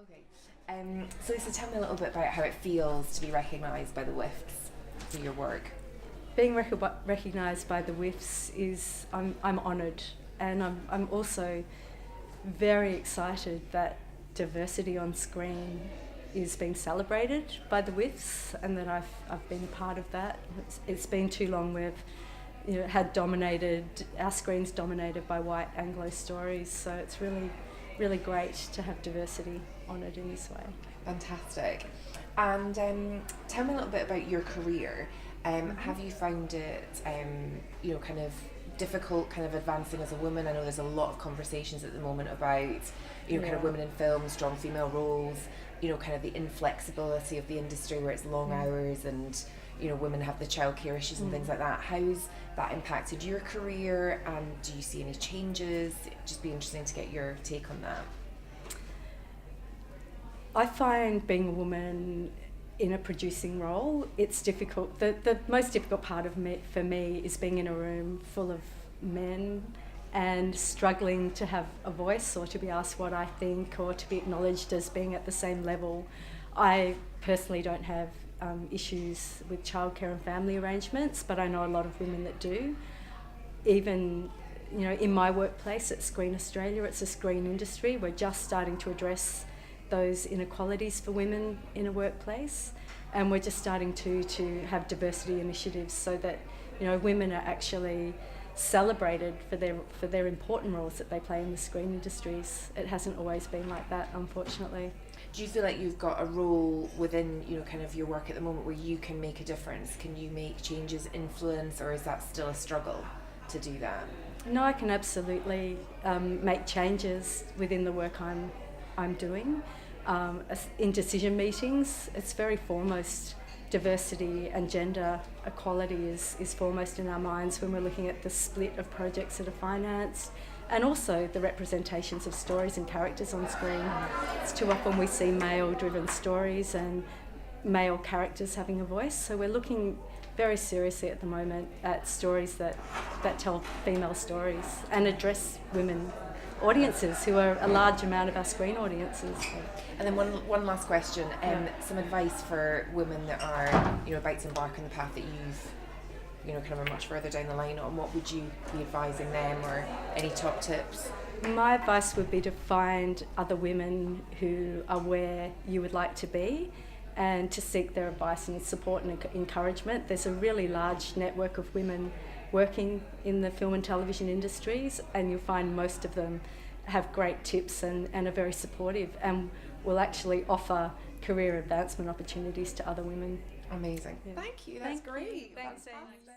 Okay. So Lisa, tell me a little bit about how it feels to be recognised by the WIFs for your work. Being recognised by the WIFs is, I'm honoured, and I'm also very excited that diversity on screen is being celebrated by the WIFs, and that I've been a part of that. It's been too long we've had our screens dominated by white Anglo stories, so it's really great to have diversity honoured in this way. Fantastic. And tell me a little bit about your career. Have you found it, kind of difficult, kind of advancing as a woman? I know there's a lot of conversations at the moment about, kind of women in film, strong female roles, kind of the inflexibility of the industry where it's long hours and, women have the childcare issues and things like that. How's that impacted your career, and do you see any changes? It'd just be interesting to get your take on that. I find being a woman in a producing role, it's difficult. The most difficult part for me is being in a room full of men and struggling to have a voice or to be asked what I think or to be acknowledged as being at the same level. I personally don't have issues with childcare and family arrangements, but I know a lot of women that do. Even in my workplace at Screen Australia, it's a screen industry. We're just starting to address those inequalities for women in a workplace, and we're just starting to have diversity initiatives so that women are actually celebrated for their important roles that they play in the screen industries. It hasn't always been like that, unfortunately. Do you feel like you've got a role within kind of your work at the moment where you can make a difference? Can you make changes, influence, or is that still a struggle to do that? No, I can absolutely make changes within the work I'm doing. In decision meetings, it's very foremost. Diversity and gender equality is foremost in our minds when we're looking at the split of projects that are financed, and also the representations of stories and characters on screen. It's too often we see male-driven stories and male characters having a voice, so we're looking very seriously at the moment at stories that tell female stories and address women audiences who are a large amount of our screen audiences. And then one last question, some advice for women that are about to embark on the path that you've kind of are much further down the line on. What would you be advising them, or any top tips? My advice would be to find other women who are where you would like to be, and to seek their advice and support and encouragement. There's a really large network of women working in the film and television industries, and you'll find most of them have great tips and are very supportive and will actually offer career advancement opportunities to other women. Amazing. Yeah. Thank you. That's great. Thanks, Anne.